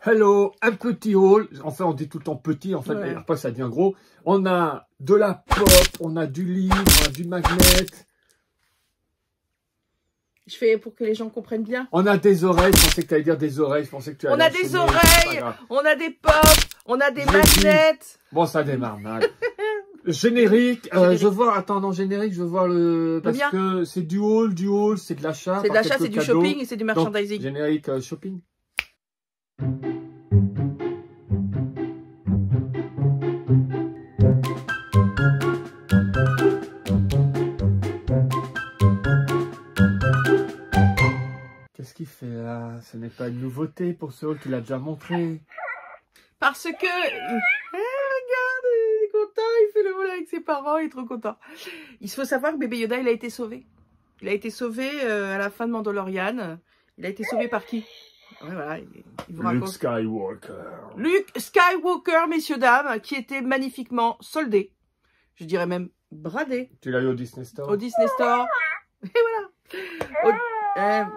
Hello, un petit haul. Enfin, on dit tout le temps petit, en fait, mais après ça devient gros. On a de la pop, on a du livre, on a du magnet. Je fais pour que les gens comprennent bien. On a des oreilles, je pensais que tu allais dire des oreilles, je pensais que tu allais On a des oreilles, on a des pop, on a des magnets. Bon, ça démarre mal. Générique, je vois, attends, non, générique, je vois parce que c'est du haul, c'est de l'achat. C'est de l'achat, c'est du shopping et c'est du merchandising. Donc, générique shopping. Qu'est-ce qu'il fait là? Ce n'est pas une nouveauté pour ce haul, tu l'as déjà montré. Parce que... regarde, il est content, il fait le haul avec ses parents, il est trop content. Il faut savoir que bébé Yoda, il a été sauvé. Il a été sauvé à la fin de Mandalorian. Il a été sauvé par qui? Ouais, voilà, il vous raconte. Luke Skywalker. Luke Skywalker, messieurs, dames, qui était magnifiquement soldé. Je dirais même bradé. Tu l'as eu au Disney Store? Au Disney Store. Et voilà.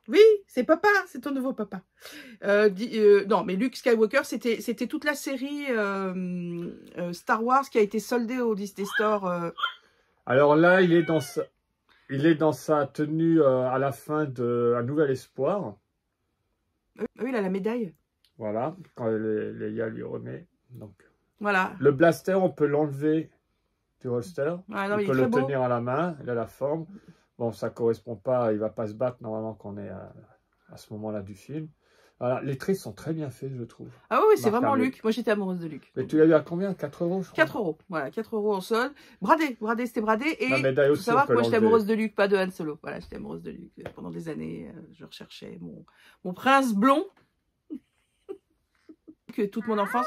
Oui, c'est papa, c'est ton nouveau papa. Non, mais Luke Skywalker, c'était toute la série Star Wars qui a été soldée au Disney Store. Alors là, il est dans sa tenue à la fin de Un Nouvel Espoir. Oui, il a la médaille. Voilà, quand Leia lui remet. Donc, voilà. Le blaster, on peut l'enlever du holster. Ah, non, on peut le tenir à la main, il a la forme. Bon, ça correspond pas, il va pas se battre normalement quand on est à ce moment-là du film. Voilà, les traits sont très bien faits, je trouve. Ah oui, c'est vraiment Luc. Moi, j'étais amoureuse de Luc. Mais tu l'as eu à combien? 4 €, je crois. 4 €. Voilà, 4 € en solde. Bradé, c'était bradé. Et il faut savoir que moi, j'étais amoureuse de Luc, pas de Han Solo. Voilà, j'étais amoureuse de Luc. Pendant des années, je recherchais mon prince blond. Que toute mon enfance.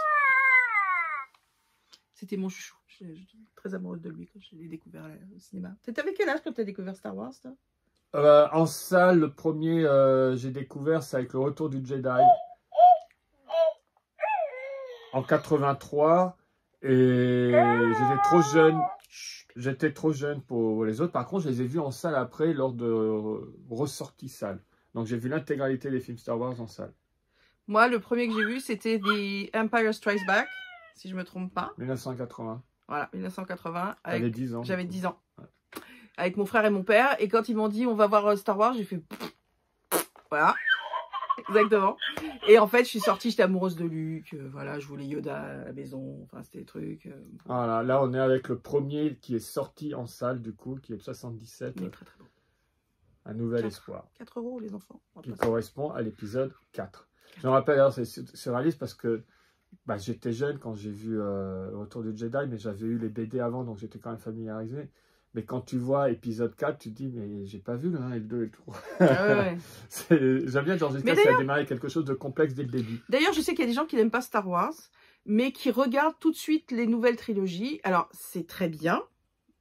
C'était mon chouchou. J'étais très amoureuse de lui quand je l'ai découvert au cinéma. T'étais avec quel âge quand tu as découvert Star Wars, toi? En salle, le premier, j'ai découvert, c'est avec Le Retour du Jedi. En 83. Et j'étais trop jeune. J'étais trop jeune pour les autres. Par contre, je les ai vus en salle après, lors de ressorties salle. Donc, j'ai vu l'intégralité des films Star Wars en salle. Moi, le premier que j'ai vu, c'était The Empire Strikes Back, si je ne me trompe pas. 1980. Voilà, 1980. J'avais 10 ans. J'avais 10 ans. Ouais. Avec mon frère et mon père. Et quand ils m'ont dit, on va voir Star Wars, j'ai fait... Voilà. Exactement. Et en fait, je suis sortie, j'étais amoureuse de Luke. Voilà, je voulais Yoda à la maison. Enfin, c'était des trucs. Voilà, là, on est avec le premier qui est sorti en salle, du coup, qui est de 77. Oui, très très beau. Un Nouvel Espoir. 4 € les enfants. Qui correspond à l'épisode 4. Je me rappelle, alors c'est surréaliste parce que j'étais jeune quand j'ai vu Retour du Jedi, mais j'avais eu les BD avant, donc j'étais quand même familiarisé. Mais quand tu vois épisode 4, tu te dis, mais j'ai pas vu le 1 et le 2 et le 3. Ouais. J'aime bien George Lucas, ça a démarré quelque chose de complexe dès le début. D'ailleurs, je sais qu'il y a des gens qui n'aiment pas Star Wars, mais qui regardent tout de suite les nouvelles trilogies. Alors, c'est très bien,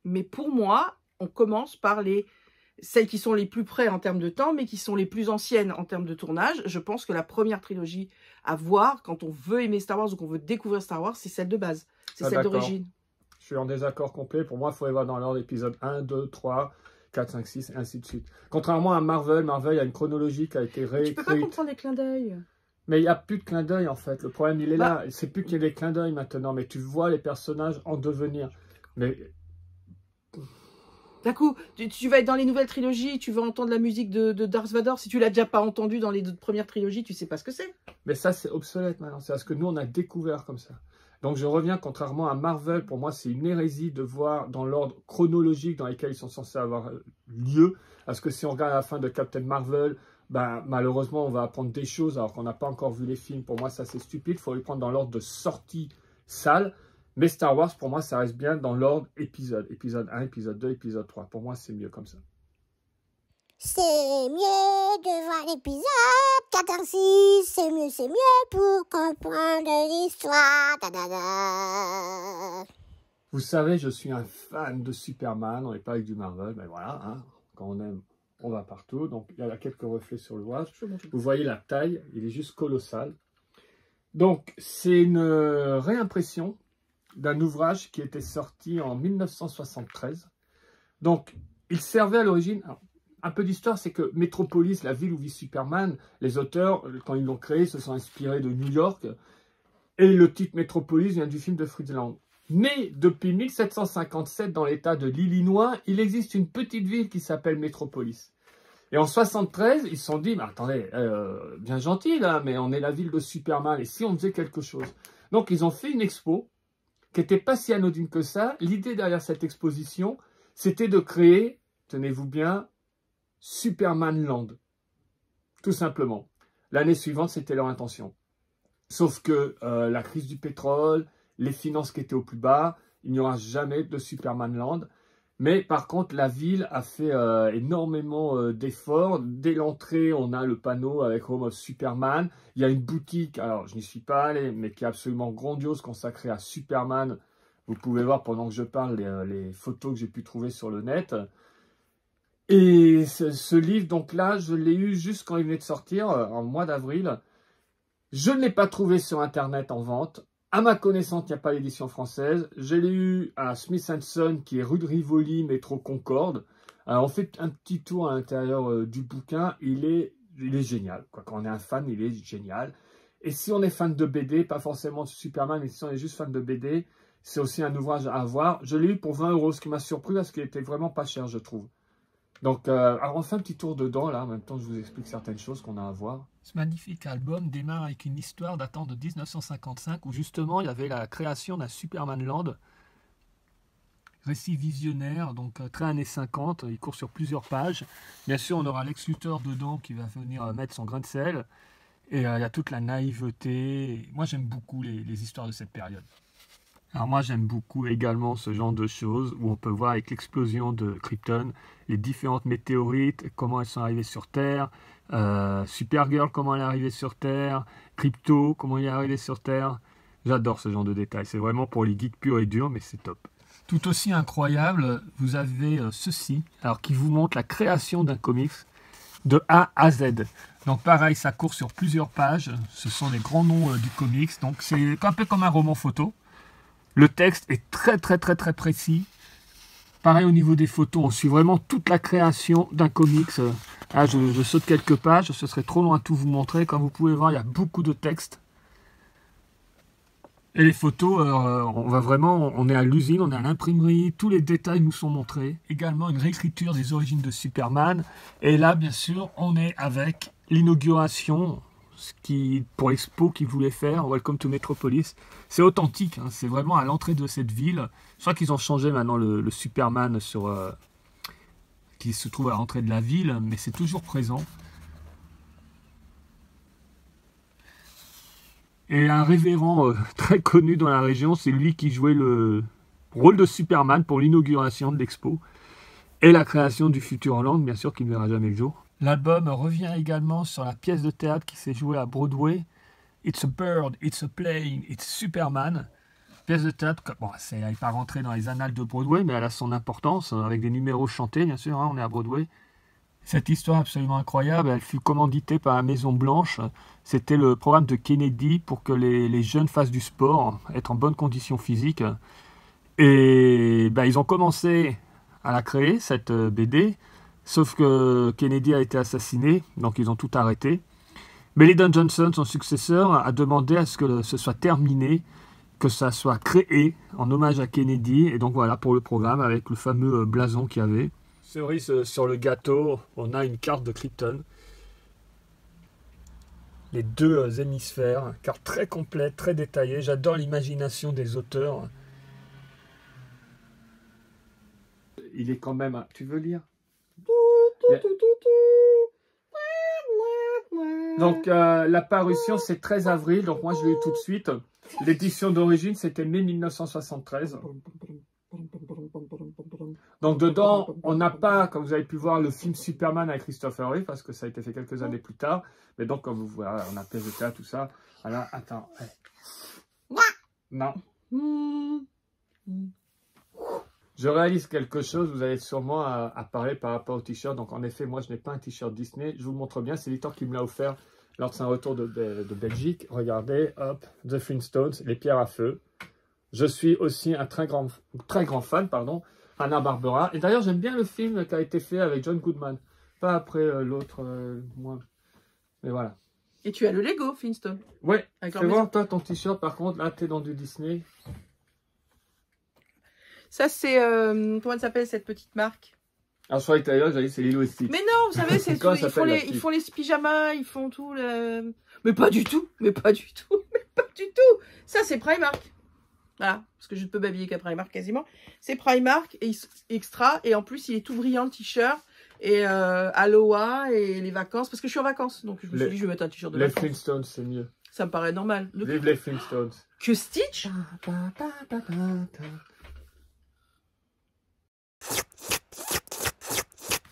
mais pour moi, on commence par celles qui sont les plus près en termes de temps, mais qui sont les plus anciennes en termes de tournage. Je pense que la première trilogie à voir, quand on veut aimer Star Wars ou qu'on veut découvrir Star Wars, c'est celle de base. C'est celle d'origine. Je suis en désaccord complet. Pour moi, il faut y voir dans l'ordre épisode 1, 2, 3, 4, 5, 6, et ainsi de suite. Contrairement à Marvel, il y a une chronologie qui a été réécrite. Tu peux pas comprendre les clins d'œil. Mais il n'y a plus de clins d'œil, en fait. Le problème, il est là. C'est plus qu'il y ait des clins d'œil maintenant, mais tu vois les personnages en devenir. Mais... D'un coup, tu vas être dans les nouvelles trilogies, tu vas entendre la musique de Darth Vader. Si tu l'as déjà pas entendu dans les deux premières trilogies, tu sais pas ce que c'est. Mais ça, c'est obsolète maintenant. C'est parce que nous, on a découvert comme ça. Donc, je reviens, contrairement à Marvel, pour moi, c'est une hérésie de voir dans l'ordre chronologique dans lequel ils sont censés avoir lieu. Parce que si on regarde la fin de Captain Marvel, malheureusement, on va apprendre des choses alors qu'on n'a pas encore vu les films. Pour moi, ça, c'est stupide. Il faut les prendre dans l'ordre de sortie salle. Mais Star Wars, pour moi, ça reste bien dans l'ordre épisode. Épisode 1, épisode 2, épisode 3. Pour moi, c'est mieux comme ça. C'est mieux de voir l'épisode 4 et 6. C'est mieux pour comprendre l'histoire. Vous savez, je suis un fan de Superman. On n'est pas avec du Marvel, mais voilà. Hein, quand on aime, on va partout. Donc, il y a quelques reflets sur le watch. Vous voyez la taille, il est juste colossal. Donc, c'est une réimpression d'un ouvrage qui était sorti en 1973. Donc, il servait à l'origine... un peu d'histoire, c'est que Metropolis, la ville où vit Superman, les auteurs, quand ils l'ont créé, se sont inspirés de New York. Et le titre Metropolis vient du film de Fritz Lang. Mais depuis 1757, dans l'état de l'Illinois, il existe une petite ville qui s'appelle Metropolis. Et en 73, ils se sont dit, mais attendez, bien gentil là, mais on est la ville de Superman, et si on faisait quelque chose? Donc ils ont fait une expo, qui n'était pas si anodine que ça. L'idée derrière cette exposition, c'était de créer, tenez-vous bien, Superman Land. Tout simplement. L'année suivante, c'était leur intention. Sauf que la crise du pétrole, les finances qui étaient au plus bas, il n'y aura jamais de Superman Land. Mais par contre, la ville a fait énormément d'efforts. Dès l'entrée, on a le panneau avec Home of Superman. Il y a une boutique, alors je n'y suis pas allé, mais qui est absolument grandiose, consacrée à Superman. Vous pouvez voir pendant que je parle les photos que j'ai pu trouver sur le net. Et ce livre, donc là, je l'ai eu juste quand il venait de sortir, en mois d'avril. Je ne l'ai pas trouvé sur Internet en vente. À ma connaissance, il n'y a pas d'édition française. Je l'ai eu à Smith & Son, qui est rue de Rivoli, métro Concorde. Alors, on fait un petit tour à l'intérieur du bouquin. Il est génial, quoi. Quand on est un fan, il est génial. Et si on est fan de BD, pas forcément de Superman, mais si on est juste fan de BD, c'est aussi un ouvrage à avoir. Je l'ai eu pour 20 €, ce qui m'a surpris parce qu'il était vraiment pas cher, je trouve. Donc, alors on fait un petit tour dedans, là. En même temps, je vous explique certaines choses qu'on a à voir. Ce magnifique album démarre avec une histoire datant de 1955, où justement, il y avait la création d'un Superman Land. Récit visionnaire, donc très années 50, il court sur plusieurs pages. Bien sûr, on aura Lex Luthor dedans qui va venir mettre son grain de sel. Et il y a toute la naïveté. Moi, j'aime beaucoup les histoires de cette période. Alors moi, j'aime beaucoup également ce genre de choses où on peut voir avec l'explosion de Krypton, les différentes météorites, comment elles sont arrivées sur Terre, Supergirl, comment elle est arrivée sur Terre, Crypto, comment il est arrivé sur Terre. J'adore ce genre de détails. C'est vraiment pour les geeks purs et durs, mais c'est top. Tout aussi incroyable, vous avez ceci, alors qui vous montre la création d'un comics de A à Z. Donc pareil, ça court sur plusieurs pages. Ce sont les grands noms du comics. Donc c'est un peu comme un roman photo. Le texte est très précis. Pareil au niveau des photos, on suit vraiment toute la création d'un comics. Ah, je saute quelques pages, ce serait trop loin de tout vous montrer. Comme vous pouvez voir, il y a beaucoup de texte. Et les photos, on est à l'usine, on est à l'imprimerie, tous les détails nous sont montrés. Également une réécriture des origines de Superman. Et là, bien sûr, on est avec l'inauguration pour l'expo qu'ils voulaient faire, Welcome to Metropolis. C'est authentique, hein, c'est vraiment à l'entrée de cette ville. Je crois qu'ils ont changé maintenant le Superman qui se trouve à l'entrée de la ville, mais c'est toujours présent. Et un révérend très connu dans la région, c'est lui qui jouait le rôle de Superman pour l'inauguration de l'expo et la création du Futureland, bien sûr, qui ne verra jamais le jour. L'album revient également sur la pièce de théâtre qui s'est jouée à Broadway. It's a bird, it's a plane, it's Superman. Pièce de théâtre, bon, elle n'est pas rentrée dans les annales de Broadway, mais elle a son importance, avec des numéros chantés, bien sûr, hein, on est à Broadway. Cette histoire absolument incroyable, elle fut commanditée par la Maison Blanche. C'était le programme de Kennedy pour que les jeunes fassent du sport, être en bonne condition physique. Et ben, ils ont commencé à la créer, cette BD, sauf que Kennedy a été assassiné, donc ils ont tout arrêté. Mais Lyndon Johnson, son successeur, a demandé à ce que ce soit terminé, que ça soit créé en hommage à Kennedy. Et donc voilà pour le programme avec le fameux blason qu'il y avait. Cerise sur le gâteau, on a une carte de Krypton. Les deux hémisphères, carte très complète, très détaillée. J'adore l'imagination des auteurs. Il est quand même... Tu veux lire? Donc la parution c'est 13 avril, donc moi je l'ai eu tout de suite. L'édition d'origine c'était mai 1973. Donc dedans on n'a pas, comme vous avez pu voir, le film Superman avec Christopher Reeve parce que ça a été fait quelques années plus tard. Mais donc comme vous voyez, on a pièce de théâtre, tout ça. Alors attends. Non. Je réalise quelque chose, vous avez sûrement à parler par rapport au t-shirt. Donc en effet, moi je n'ai pas un t-shirt Disney. Je vous montre bien, c'est Victor qui me l'a offert lors de son retour de Belgique. Regardez, hop, The Flintstones, les pierres à feu. Je suis aussi un très grand fan, pardon, Hanna-Barbera. Et d'ailleurs, j'aime bien le film qui a été fait avec John Goodman. pas après l'autre, moi. Mais voilà. Et tu as le Lego Flintstone. Ouais, Avec fais voir toi ton t-shirt, par contre, là t'es dans du Disney. Ça c'est, comment elle s'appelle cette petite marque? Alors je croyais que j'allais dire, c'est Lilo et Stitch. Mais non, vous savez, c'est Comment ils s'appelle la ils font les pyjamas, ils font tout. Mais pas du tout, mais pas du tout, mais pas du tout. Ça c'est Primark. Voilà, parce que je ne peux m'habiller qu'à Primark quasiment. C'est Primark et extra, et en plus il est tout brillant le t-shirt. Et Aloha et les vacances, parce que je suis en vacances, donc je me suis dit je vais mettre un t-shirt de Les vacances. Flintstones, c'est mieux. Ça me paraît normal. Vive les Flintstones. Que Stitch?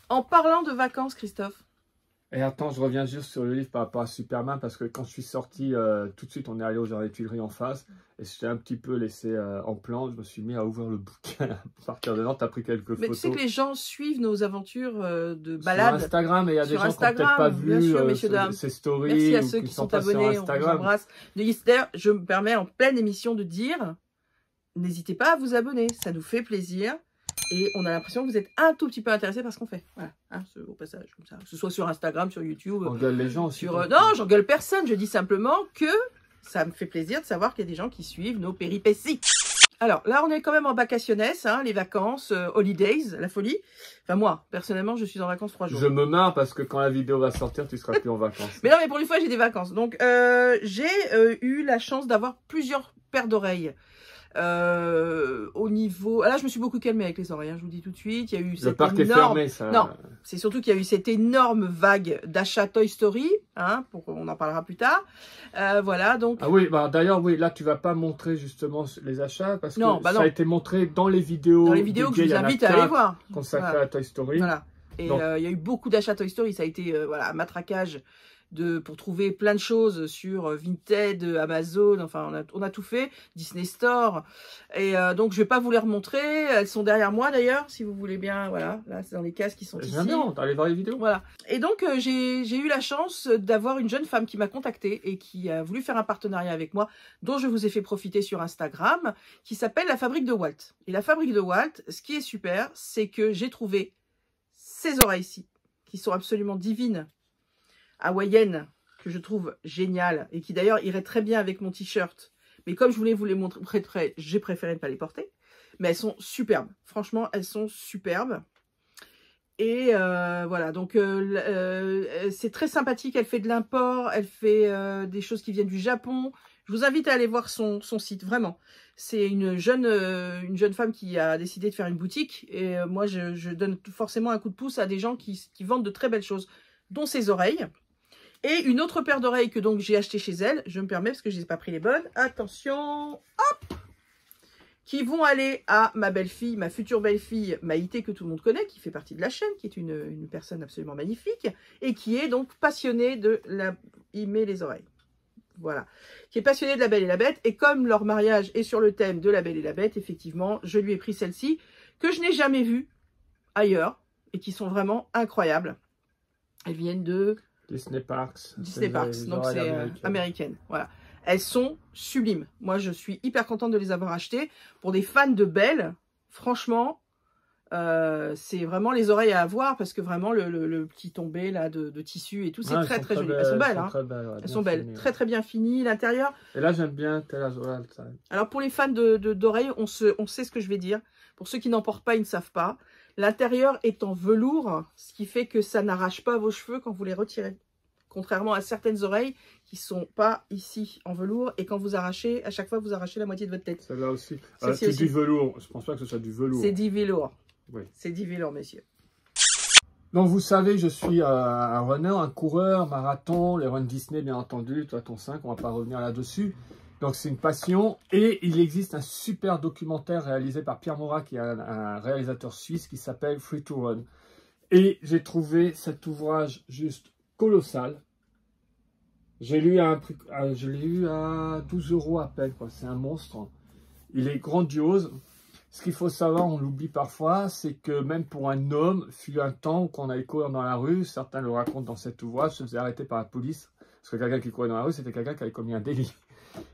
En parlant de vacances, Christophe. Et attends, je reviens juste sur le livre par rapport à Superman, parce que quand je suis sorti, tout de suite, on est allé au Jardin des Tuileries en face, et j'étais un petit peu laissé en plan, je me suis mis à ouvrir le bouquin. À partir de là, tu as pris quelques photos. Mais tu sais que les gens suivent nos aventures de balade. Sur Instagram, et il y a des gens qui n'ont peut-être pas vu ces stories. Merci à ceux qui sont abonnés, on vous embrasse. D'ailleurs, je me permets en pleine émission de dire, n'hésitez pas à vous abonner, ça nous fait plaisir. Et on a l'impression que vous êtes un tout petit peu intéressé par ce qu'on fait. Voilà, hein, au passage, comme ça. Que ce soit sur Instagram, sur YouTube. On gueule les gens aussi. Non, j'engueule personne. Je dis simplement que ça me fait plaisir de savoir qu'il y a des gens qui suivent nos péripéties. Alors, là, on est quand même en vacationnes, hein, les vacances, holidays, la folie. Enfin, moi, personnellement, je suis en vacances 3 jours. Je me marre parce que quand la vidéo va sortir, tu seras plus en vacances. Mais non, mais pour une fois, j'ai des vacances. Donc, j'ai eu la chance d'avoir plusieurs paires d'oreilles. Au niveau... Là, je me suis beaucoup calmée avec les oreilles, hein, je vous dis tout de suite. Il y a eu le parc est fermé, ça. Non, c'est surtout qu'il y a eu cette énorme vague d'achats Toy Story, hein, on en parlera plus tard. Voilà, donc... Ah oui, bah, d'ailleurs, oui, là, tu vas pas montrer justement les achats, parce que ça a été montré dans les vidéos. Dans les vidéos que je vous invite à aller voir. Consacrées à Toy Story. Voilà. Et il y a eu beaucoup d'achats Toy Story, ça a été voilà, un matraquage pour trouver plein de choses sur Vinted, Amazon, enfin on a tout fait, Disney Store, et donc je vais pas vous les remontrer, elles sont derrière moi d'ailleurs, si vous voulez bien, voilà, là c'est dans les cases qui sont ici. Bien, allez voir les vidéos. Voilà, et donc j'ai eu la chance d'avoir une jeune femme qui m'a contactée et qui a voulu faire un partenariat avec moi, dont je vous ai fait profiter sur Instagram, qui s'appelle La Fabrique de Walt. Et La Fabrique de Walt, ce qui est super, c'est que j'ai trouvé ces oreilles-ci, qui sont absolument divines, hawaïenne, que je trouve géniale et qui d'ailleurs irait très bien avec mon t-shirt. Mais comme je voulais vous les montrer près, j'ai préféré ne pas les porter. Mais elles sont superbes. Franchement, elles sont superbes. Et voilà, donc c'est très sympathique. Elle fait de l'import, elle fait des choses qui viennent du Japon. Je vous invite à aller voir son site, vraiment. C'est une jeune femme qui a décidé de faire une boutique. Et moi, je donne forcément un coup de pouce à des gens qui vendent de très belles choses, dont ses oreilles. Et une autre paire d'oreilles que donc j'ai acheté chez elle, je me permets parce que je n'ai pas pris les bonnes, attention, hop, qui vont aller à ma belle-fille, ma future belle-fille Maïté, que tout le monde connaît, qui fait partie de la chaîne, qui est une personne absolument magnifique, et qui est donc passionnée de aimer les oreilles. Voilà, qui est passionnée de La Belle et la Bête, et comme leur mariage est sur le thème de La Belle et la Bête, effectivement, je lui ai pris celle-ci, que je n'ai jamais vue ailleurs, et qui sont vraiment incroyables. Elles viennent de... Disney Parks. Disney Parks, donc c'est américaine. Voilà. Elles sont sublimes. Moi, je suis hyper contente de les avoir achetées. Pour des fans de Belle, franchement, c'est vraiment les oreilles à avoir parce que vraiment, le petit tombé là, de tissu et tout, c'est très très joli. Elles sont belles. Elles sont belles. Très très bien finies. L'intérieur. Et là, j'aime bien ça. Alors, pour les fans d'oreilles, on sait ce que je vais dire. Pour ceux qui n'en portent pas, ils ne savent pas. L'intérieur est en velours, ce qui fait que ça n'arrache pas vos cheveux quand vous les retirez. Contrairement à certaines oreilles qui ne sont pas ici en velours. Et quand vous arrachez, à chaque fois, vous arrachez la moitié de votre tête. Celle-là aussi. C'est du velours. Je ne pense pas que ce soit du velours. C'est du velours. Oui. C'est du velours, messieurs. Donc, vous savez, je suis un runner, un coureur, marathon, les runs Disney, bien entendu, toi, ton 5, on ne va pas revenir là-dessus. Donc, c'est une passion. Et il existe un super documentaire réalisé par Pierre Morat, qui est un réalisateur suisse, qui s'appelle Free to Run. Et j'ai trouvé cet ouvrage juste colossal. Je l'ai eu à 12 € à peine, quoi. C'est un monstre. Il est grandiose. Ce qu'il faut savoir, on l'oublie parfois, c'est que même pour un homme, fut un temps où quand on allait courir dans la rue, certains le racontent dans cet ouvrage, se faisait arrêter par la police. Parce que quelqu'un qui courait dans la rue, c'était quelqu'un qui avait commis un délit.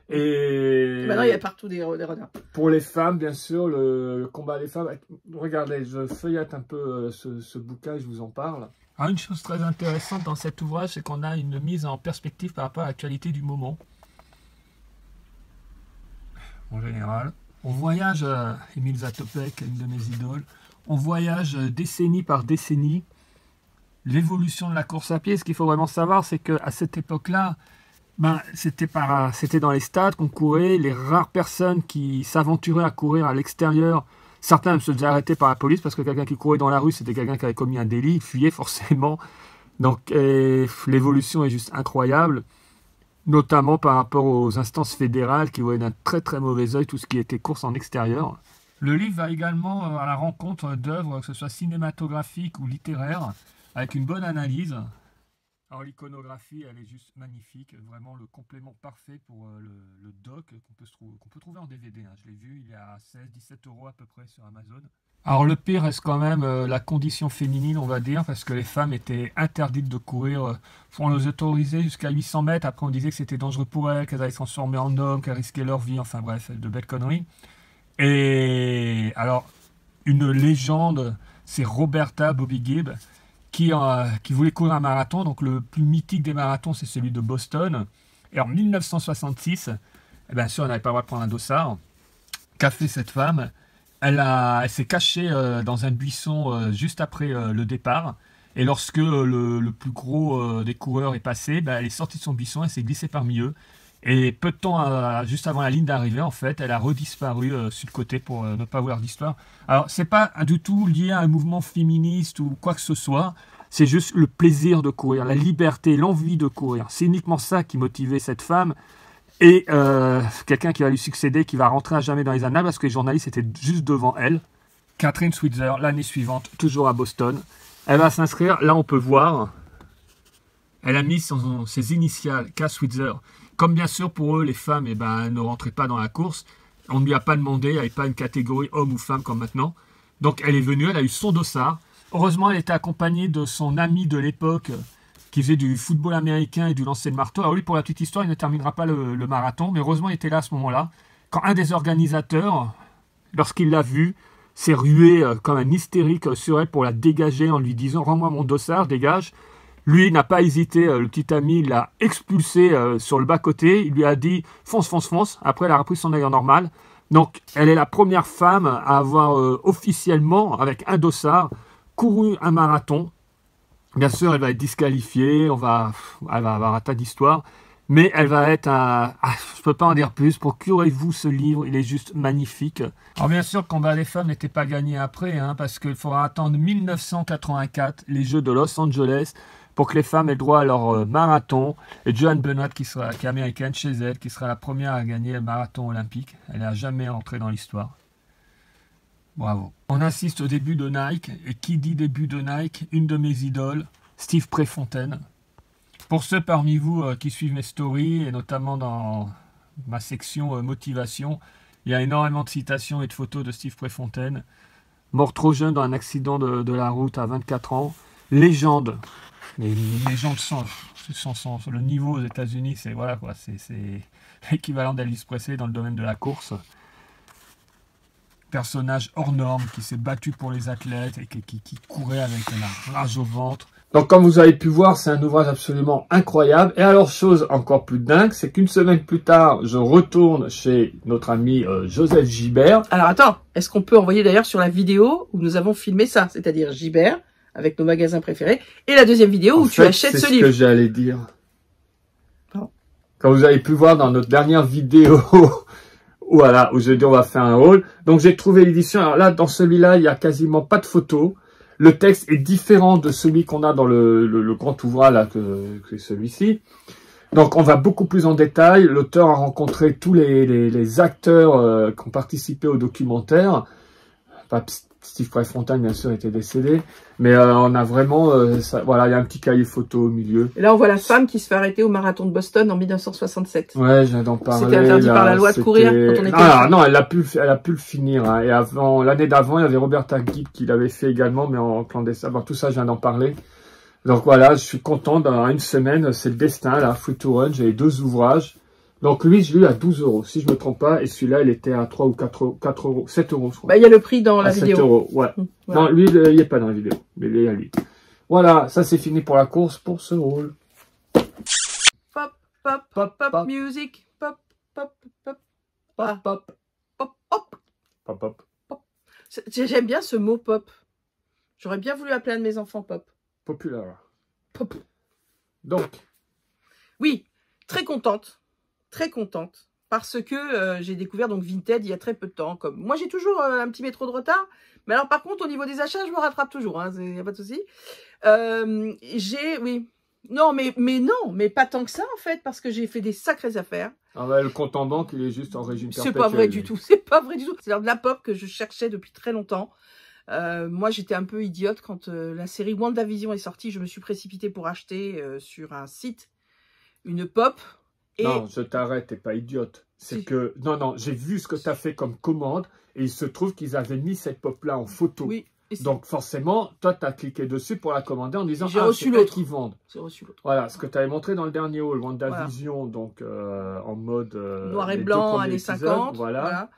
Et maintenant, il y a partout des runners. Pour les femmes, bien sûr, le combat des femmes. Regardez, je feuillette un peu ce bouquin et je vous en parle. Alors, une chose très intéressante dans cet ouvrage, c'est qu'on a une mise en perspective par rapport à l'actualité du moment. En général, on voyage, Émile Zatopek, une de mes idoles, on voyage décennie par décennie l'évolution de la course à pied. Ce qu'il faut vraiment savoir, c'est qu'à cette époque-là, ben, c'était dans les stades qu'on courait, les rares personnes qui s'aventuraient à courir à l'extérieur. Certains se faisaient arrêter par la police parce que quelqu'un qui courait dans la rue, c'était quelqu'un qui avait commis un délit, il fuyait forcément. Donc l'évolution est juste incroyable, notamment par rapport aux instances fédérales qui voyaient d'un très très mauvais œil tout ce qui était course en extérieur. Le livre va également à la rencontre d'œuvres, que ce soit cinématographiques ou littéraires, avec une bonne analyse. Alors l'iconographie, elle est juste magnifique, vraiment le complément parfait pour le doc qu'on peut trouver en DVD. Hein. Je l'ai vu, il est à 16-17 € à peu près sur Amazon. Alors le pire reste quand même la condition féminine, on va dire, parce que les femmes étaient interdites de courir. On les autorisait jusqu'à 800 mètres, après on disait que c'était dangereux pour elles, qu'elles allaient se transformer en hommes, qu'elles risquaient leur vie, enfin bref, de belles conneries. Et alors, une légende, c'est Roberta Bobby Gibb, qui voulait courir un marathon. Donc le plus mythique des marathons, c'est celui de Boston. Et en 1966, bien sûr, elle n'avait pas le droit de prendre un dossard. Qu'a fait cette femme? Elle s'est cachée dans un buisson juste après le départ. Et lorsque le plus gros des coureurs est passé, ben, elle est sortie de son buisson, elle s'est glissée parmi eux. Et peu de temps, juste avant la ligne d'arrivée, en fait, elle a redisparu sur le côté pour ne pas voir d'histoire. Alors, c'est pas du tout lié à un mouvement féministe ou quoi que ce soit. C'est juste le plaisir de courir, la liberté, l'envie de courir. C'est uniquement ça qui motivait cette femme. Et quelqu'un qui va lui succéder, qui va rentrer à jamais dans les annales, parce que les journalistes étaient juste devant elle. Catherine Switzer, l'année suivante, toujours à Boston. Elle va s'inscrire. Là, on peut voir. Elle a mis ses initiales, K. Switzer. Comme bien sûr pour eux, les femmes ne rentraient pas dans la course. On ne lui a pas demandé, il n'y avait pas une catégorie homme ou femme comme maintenant. Donc elle est venue, elle a eu son dossard. Heureusement, elle était accompagnée de son ami de l'époque qui faisait du football américain et du lancer de marteau. Alors lui, pour la petite histoire, il ne terminera pas le marathon, mais heureusement, il était là à ce moment-là. Quand un des organisateurs, lorsqu'il l'a vue, s'est rué comme un hystérique sur elle pour la dégager en lui disant « Rends-moi mon dossard, dégage ». Lui n'a pas hésité, le petit ami l'a expulsé sur le bas-côté, il lui a dit « fonce, fonce, fonce ». Après, elle a repris son allure normale. Donc, elle est la première femme à avoir officiellement, avec un dossard, couru un marathon. Bien sûr, elle va être disqualifiée, elle va avoir un tas d'histoires, mais elle va être je ne peux pas en dire plus, procurez-vous ce livre, il est juste magnifique. Alors bien sûr, le combat des femmes n'était pas gagné après, hein, parce qu'il faudra attendre 1984, les Jeux de Los Angeles, pour que les femmes aient droit à leur marathon. Et Joanne Benoit, qui est américaine chez elle, qui sera la première à gagner le marathon olympique. Elle n'a jamais entré dans l'histoire. Bravo. On assiste au début de Nike. Et qui dit début de Nike? Une de mes idoles, Steve Prefontaine. Pour ceux parmi vous qui suivent mes stories, et notamment dans ma section motivation, il y a énormément de citations et de photos de Steve Prefontaine. Mort trop jeune dans un accident de la route à 24 ans. Légende. Les légendes sont le niveau aux États-Unis, c'est voilà quoi, c'est l'équivalent d'Elvis Presley dans le domaine de la course. Personnage hors norme qui s'est battu pour les athlètes et qui courait avec la rage au ventre. Donc comme vous avez pu voir, c'est un ouvrage absolument incroyable. Et alors chose encore plus dingue, c'est qu'une semaine plus tard, je retourne chez notre ami Joseph Gibert. Alors attends, est-ce qu'on peut envoyer d'ailleurs sur la vidéo où nous avons filmé ça, c'est-à-dire Gibert avec nos magasins préférés, et la deuxième vidéo où tu achètes ce livre. C'est ce que j'allais dire. Bon. Quand vous avez pu voir dans notre dernière vidéo, voilà, où je dis on va faire un haul. Donc j'ai trouvé l'édition. Alors là, dans celui-là, il n'y a quasiment pas de photos. Le texte est différent de celui qu'on a dans le grand ouvrage là, que celui-ci. Donc on va beaucoup plus en détail. L'auteur a rencontré tous les acteurs qui ont participé au documentaire. Steve Prefontaine, bien sûr, était décédé. Mais on a vraiment... voilà, il y a un petit cahier photo au milieu. Et là, on voit la femme qui se fait arrêter au marathon de Boston en 1967. Ouais, je viens d'en parler. C'était interdit par la loi de courir quand on était... non, elle a pu le finir. Hein. Et avant, l'année d'avant, il y avait Roberta Gibb qui l'avait fait également, mais en clandestin. Bon, tout ça, je viens d'en parler. Donc voilà, je suis content. Dans une semaine, c'est le destin, là, Free to Run. J'ai 2 ouvrages. Donc lui, je l'ai eu à 12 €, si je me trompe pas, et celui-là, il était à 3 ou 4 €, 7 €, je crois. Bah, il y a le prix dans la vidéo. 7 €, ouais. Voilà. Non, lui, il n'est pas dans la vidéo, mais il est à lui. Voilà, ça c'est fini pour la course pour ce rôle. Pop, pop, Pop, pop, pop. music. Pop, pop, pop. Pop, Ah. pop, Pop, hop. pop, pop. J'aime bien ce mot pop. J'aurais bien voulu appeler un de mes enfants pop. Populaire. Pop. Donc, Oui, très contente. Très contente. Parce que j'ai découvert donc Vinted il y a très peu de temps. Comme moi, j'ai toujours un petit métro de retard. Mais alors, par contre, au niveau des achats, je me rattrape toujours. Il n'y a pas de souci. Oui. Non, mais pas tant que ça, en fait. Parce que j'ai fait des sacrées affaires. ah ouais, le compte en banque, il est juste en régime C'est perpétuel. pas vrai du tout. C'est pas vrai du tout. C'est de la pop que je cherchais depuis très longtemps. Moi, j'étais un peu idiote quand la série WandaVision est sortie. Je me suis précipitée pour acheter sur un site une pop. Et... Non, je t'arrête, t'es pas idiote. C'est Si. que, non, j'ai vu ce que tu as fait comme commande et il se trouve qu'ils avaient mis cette pop-là en photo. Oui. Donc forcément, toi, tu as cliqué dessus pour la commander en disant J'ai ah, reçu c'est eux l'autre. qui vendent. J'ai reçu l'autre. Voilà, ce que tu avais montré dans le dernier haul, WandaVision, donc en mode... Noir et les deux blanc, premiers années épisodes, 50. Voilà.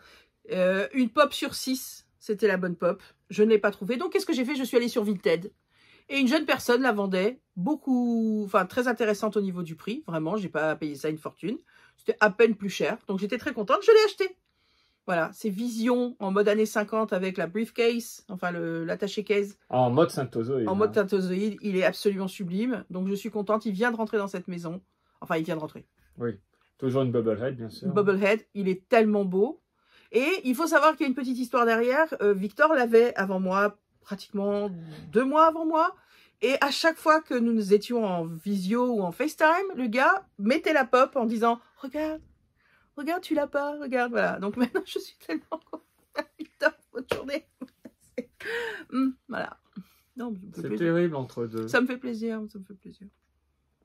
Une pop sur 6, c'était la bonne pop. Je ne l'ai pas trouvée. Donc, qu'est-ce que j'ai fait? Je suis allée sur Vinted. Et une jeune personne la vendait beaucoup, enfin très intéressante au niveau du prix. Vraiment, j'ai pas payé ça une fortune. C'était à peine plus cher. Donc, j'étais très contente. Je l'ai acheté. Voilà, c'est Vision en mode années 50 avec la briefcase, enfin l'attaché case. En mode synthozoïde. En mode synthozoïde, il est absolument sublime. Donc, je suis contente. Il vient de rentrer dans cette maison. Enfin, il vient de rentrer. Oui, toujours une bubblehead, bien sûr. Bubblehead, il est tellement beau. Et il faut savoir qu'il y a une petite histoire derrière. Victor l'avait avant moi, pratiquement 2 mois avant moi. Et à chaque fois que nous étions en visio ou en FaceTime, le gars mettait la pop en disant « Regarde, regarde, tu l'as pas, regarde. » Voilà, donc maintenant je suis tellement contente. Victor, bonne journée. Voilà. C'est terrible entre deux. Ça me fait plaisir, ça me fait plaisir.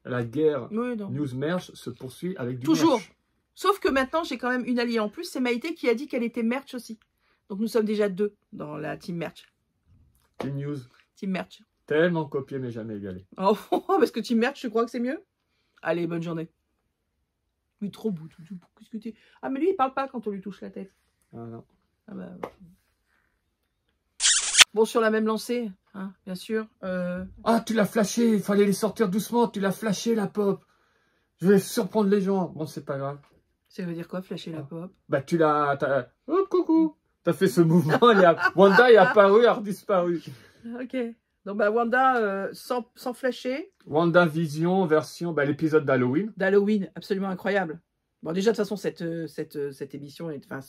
La guerre Oui, non. News Merch se poursuit avec du Toujours. merch. Sauf que maintenant, j'ai quand même une alliée en plus. C'est Maïté qui a dit qu'elle était merch aussi. Donc, nous sommes déjà 2 dans la team merch. Team News. Team merch. Tellement copié mais jamais égalé. Oh, parce que team merch, je crois que c'est mieux. Allez, bonne journée. Oui, trop beau. Qu'est-ce que t'es... Ah, mais lui, il parle pas quand on lui touche la tête. Ah non. Ah bah... Bon, sur la même lancée, hein, bien sûr. Ah, tu l'as flashé, il fallait les sortir doucement, tu l'as flashé la pop. Je vais surprendre les gens. Bon, c'est pas grave. Ça veut dire quoi, flasher la pop? Bah, tu l'as... Hop, coucou. T'as fait ce mouvement, Wanda est apparu, elle a redisparu. Ok. Donc, bah, Wanda, sans flasher. WandaVision, version, bah, l'épisode d'Halloween. D'Halloween, absolument incroyable. Bon, déjà, de toute façon, cette émission, enfin,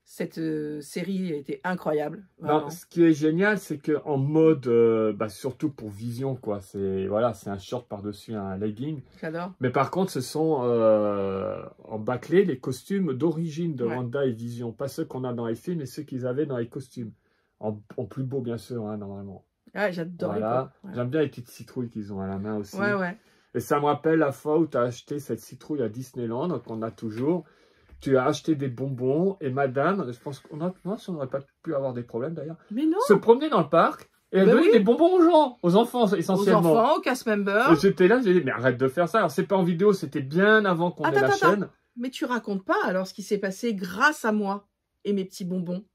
cette série était incroyable. Non, ce qui est génial, c'est qu'en mode, bah, surtout pour Vision, quoi, c'est voilà, c'est un short par-dessus un legging. J'adore. Mais par contre, ce sont en bâclé les costumes d'origine de Wanda et Vision. Pas ceux qu'on a dans les films, mais ceux qu'ils avaient dans les costumes. En plus beau, bien sûr, hein, normalement. Ah, j'adore. Voilà. J'aime bien les petites citrouilles qu'ils ont à la main aussi. Ouais, ouais. Et ça me rappelle la fois où tu as acheté cette citrouille à Disneyland, qu'on a toujours. Tu as acheté des bonbons et madame, je pense qu'on n'aurait pas pu avoir des problèmes d'ailleurs, Mais non. se promenait dans le parc et elle donnait des bonbons aux gens, aux enfants essentiellement. Aux enfants, aux cast members. Et j'étais là, j'ai dit, mais arrête de faire ça. Alors, c'est pas en vidéo, c'était bien avant qu'on ait la chaîne. Mais tu racontes pas alors ce qui s'est passé grâce à moi et mes petits bonbons.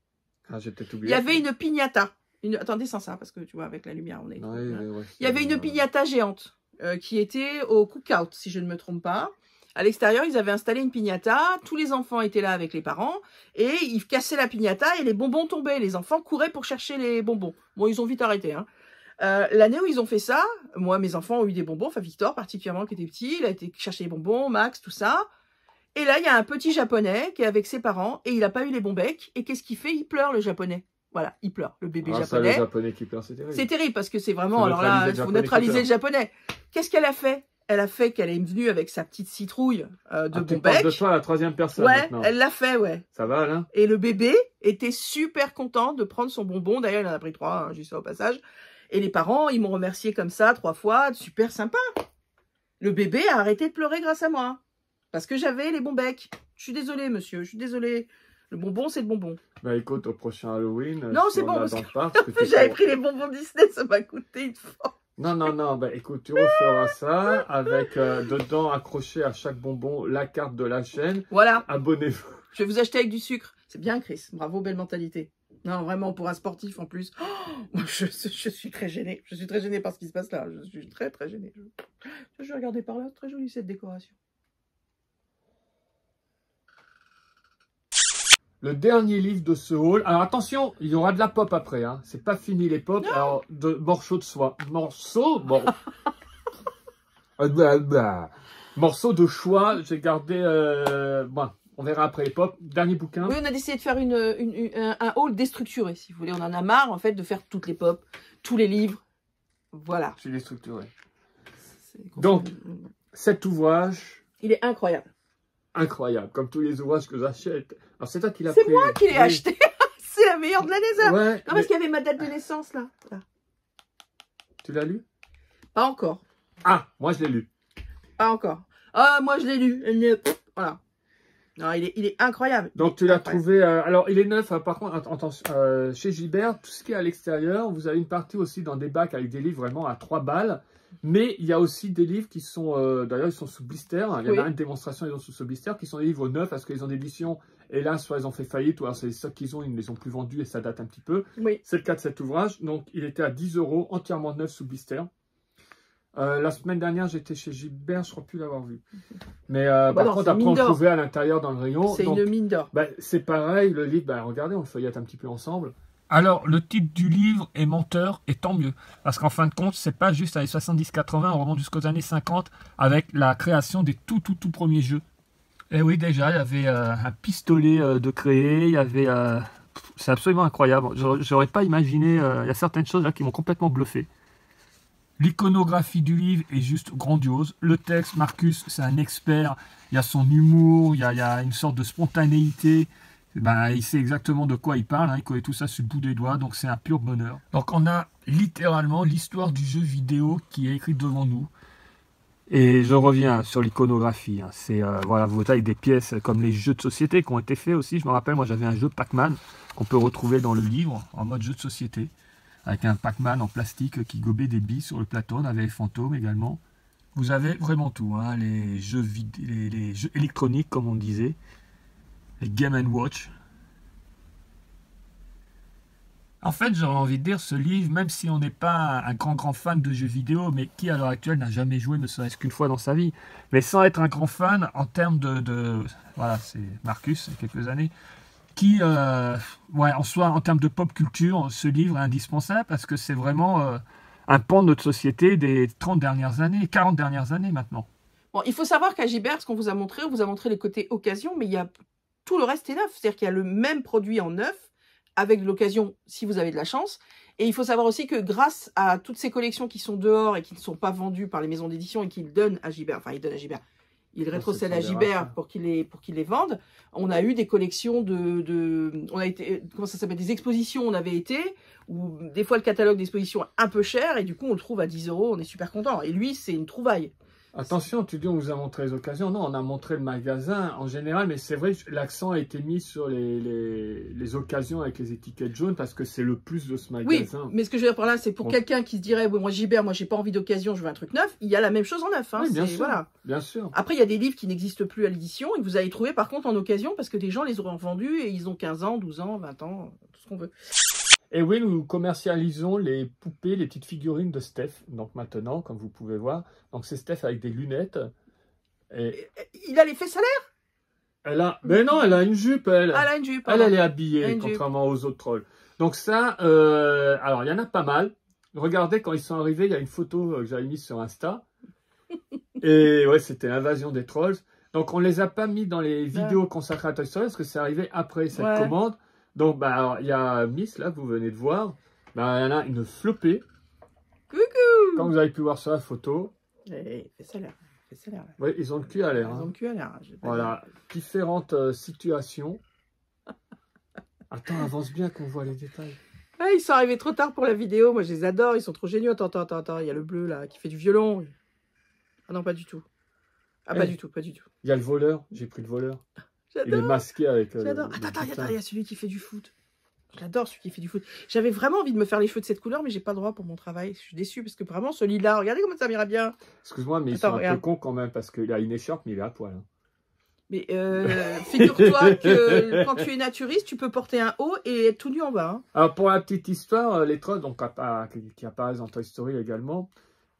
Ah, j'ai peut-être oublié. Il y avait une piñata. Attendez, sans ça, parce que tu vois, avec la lumière, on est. Ouais, il y avait une piñata géante qui était au cookout, si je ne me trompe pas. À l'extérieur, ils avaient installé une piñata. Tous les enfants étaient là avec les parents. Et ils cassaient la piñata et les bonbons tombaient. Les enfants couraient pour chercher les bonbons. Bon, ils ont vite arrêté. Hein. L'année où ils ont fait ça, moi, mes enfants ont eu des bonbons. Enfin, Victor, particulièrement, qui était petit. Il a été chercher les bonbons, Max, tout ça. Et là, il y a un petit japonais qui est avec ses parents. Et il n'a pas eu les bons becs. Et qu'est-ce qu'il fait? Il pleure, le japonais. Voilà, il pleure, le bébé japonais. Ça, le japonais qui pleure, c'est terrible. C'est terrible parce que c'est vraiment... Alors là, il faut neutraliser le japonais. Qu'est-ce qu'elle a fait? Elle a fait qu'elle est venue avec sa petite citrouille de bon bec. Tu parles de toi à la 3e personne maintenant. Elle l'a fait, ouais. Ça va, Alain? Et le bébé était super content de prendre son bonbon. D'ailleurs, il en a pris 3, hein, juste ça au passage. Et les parents, ils m'ont remercié comme ça 3 fois. Super sympa. Le bébé a arrêté de pleurer grâce à moi. Parce que j'avais les bons becs. Je suis désolée, monsieur. Je suis désolée. Le bonbon, c'est le bonbon. Bah écoute, au prochain Halloween... Non, c'est bon. Parce que j'avais pris les bonbons Disney. Ça m'a coûté une fois. Non, bah écoute, tu referas ça avec dedans accroché à chaque bonbon la carte de la chaîne. Voilà. Abonnez-vous. Je vais vous acheter avec du sucre. C'est bien, Chris. Bravo, belle mentalité. Non, vraiment, pour un sportif en plus. Oh, moi, je suis très gênée. Je suis très gênée par ce qui se passe là. Je suis très, très gênée. Je vais regarder par là. Très jolie cette décoration. Le dernier livre de ce haul. Alors attention, il y aura de la pop après. Hein. C'est pas fini les pop. Alors, de morceaux de soie. Morceaux, bon. Morceaux de choix. J'ai gardé. Bon, on verra après les pop. Dernier bouquin. Oui, on a décidé de faire un haul déstructuré, si vous voulez. On en a marre, en fait, de faire toutes les pop, tous les livres. Voilà. Je suis déstructuré. Donc, cet ouvrage. Il est incroyable. Incroyable, comme tous les ouvrages que j'achète. Alors, c'est toi qui l'as pris. C'est moi qui l'ai acheté. C'est la meilleure de l'année, ça. Ouais, non, parce qu'il y avait ma date de naissance, là. Tu l'as lu? Pas encore. Ah, moi, je l'ai lu. Pas encore. Ah, moi, je l'ai lu. Voilà. Non, il est incroyable. Donc, tu l'as trouvé... alors, il est neuf. Par contre, chez Gibert, tout ce qui est à l'extérieur, vous avez une partie aussi dans des bacs avec des livres vraiment à 3 balles. Mais il y a aussi des livres qui sont... D'ailleurs, ils sont sous blister. Il y en a une démonstration, ils sont sous blister, qui sont des livres neufs parce qu'ils ont des éditions. Et là, soit ils ont fait faillite, ou alors c'est les stocks qu'ils ont, ils ne les ont plus vendus et ça date un petit peu. Oui. C'est le cas de cet ouvrage. Donc, il était à 10 €, entièrement neuf sous blister. La semaine dernière, j'étais chez Gilbert, je ne crois plus l'avoir vu. Mais par contre, après, on le trouvait à l'intérieur dans le rayon. C'est une mine d'or. C'est pareil, le livre, regardez, on le feuillette un petit peu ensemble. Alors, le titre du livre est menteur, et tant mieux. Parce qu'en fin de compte, c'est pas juste les 70-80, on remonte jusqu'aux années 50 avec la création des tout premiers jeux. Et oui, déjà, il y avait un pistolet de créé, il y avait... c'est absolument incroyable. J'aurais pas imaginé... il y a certaines choses là qui m'ont complètement bluffé. L'iconographie du livre est juste grandiose. Le texte, Marcus, c'est un expert. Il y a son humour, il y a une sorte de spontanéité. Il sait exactement de quoi il parle. Hein. Il connaît tout ça sur le bout des doigts. Donc, c'est un pur bonheur. Donc, on a littéralement l'histoire du jeu vidéo qui est écrite devant nous. Et je reviens sur l'iconographie. Hein. C'est, voilà, vous voyez avec des pièces comme les jeux de société qui ont été faits aussi. Je me rappelle, moi, j'avais un jeu Pac-Man qu'on peut retrouver dans le livre en mode jeu de société. Avec un Pac-Man en plastique qui gobait des billes sur le plateau. On avait les fantômes également. Vous avez vraiment tout, hein, les jeux électroniques, comme on disait. Les Game & Watch. En fait, j'aurais envie de dire, ce livre, même si on n'est pas un grand fan de jeux vidéo, mais qui à l'heure actuelle n'a jamais joué, ne serait-ce qu'une fois dans sa vie, mais sans être un grand fan, en termes voilà, c'est Marcus, il y a quelques années, qui, en soi, en termes de pop culture, ce livre est indispensable parce que c'est vraiment un pan de notre société des 30 dernières années, 40 dernières années maintenant. Bon, il faut savoir qu'à Gibert, ce qu'on vous a montré, on vous a montré les côtés occasion, mais il y a tout le reste est neuf. C'est-à-dire qu'il y a le même produit en neuf, avec l'occasion, si vous avez de la chance. Et il faut savoir aussi que grâce à toutes ces collections qui sont dehors et qui ne sont pas vendues par les maisons d'édition et qu'ils donnent à Gibert, enfin, ils donnent à Gibert, ils rétrocèdent à Gibert pour qu'ils les vendent. On a eu des collections on a été, comment ça s'appelle, des expositions, on avait été, où des fois le catalogue d'exposition est un peu cher, et du coup on le trouve à 10 €, on est super content. Et lui, c'est une trouvaille. Attention, tu dis on vous a montré les occasions. Non, on a montré le magasin en général, mais c'est vrai que l'accent a été mis sur les occasions avec les étiquettes jaunes parce que c'est le plus de ce magasin. Oui, mais ce que je veux dire par là, c'est pour quelqu'un qui se dirait, moi Gibert, moi j'ai pas envie d'occasion, je veux un truc neuf, il y a la même chose en neuf. Hein, oui, bien sûr, voilà. Bien sûr. Après, il y a des livres qui n'existent plus à l'édition et que vous allez trouver par contre en occasion parce que des gens les auront vendus et ils ont 15 ans, 12 ans, 20 ans, tout ce qu'on veut. Et oui, nous commercialisons les poupées, les petites figurines de Steph. Donc maintenant, comme vous pouvez voir, donc c'est Steph avec des lunettes. Et... Il a l'effet salaire? Mais non, elle a une jupe, elle. Elle a une jupe. Elle est habillée, contrairement aux autres trolls. Donc ça, alors il y en a pas mal. Regardez, quand ils sont arrivés, il y a une photo que j'avais mise sur Insta. Et ouais, c'était l'invasion des trolls. Donc on les a pas mis dans les vidéos consacrées à Toy Story parce que c'est arrivé après cette commande. Donc il y a Miss, là, que vous venez de voir. Il y en a une flopée. Coucou! Comme vous avez pu voir sur la photo. Fait salaire. Oui, ils ont le cul à l'air. Ils ont le cul à l'air. Voilà, différentes situations. Attends, avance bien qu'on voit les détails. Ah, ils sont arrivés trop tard pour la vidéo. Moi, je les adore. Ils sont trop géniaux. Attends. Il y a le bleu, là, qui fait du violon. Ah non, pas du tout. Ah, pas du tout. Il y a le voleur. J'ai pris le voleur. J'adore. Il est masqué avec... J'adore. Attends, il y a celui qui fait du foot. J'adore celui qui fait du foot. J'avais vraiment envie de me faire les cheveux de cette couleur, mais j'ai pas le droit pour mon travail. Je suis déçue parce que vraiment, celui-là, regardez comment ça m'irait bien. Excuse-moi, mais ils sont un peu cons quand même parce qu'il a une écharpe, mais il est à poil. Hein. Mais figure-toi que quand tu es naturiste, tu peux porter un haut et être tout nu en bas. Hein. Alors, pour la petite histoire, les trolls, donc, qui apparaissent dans Toy Story également,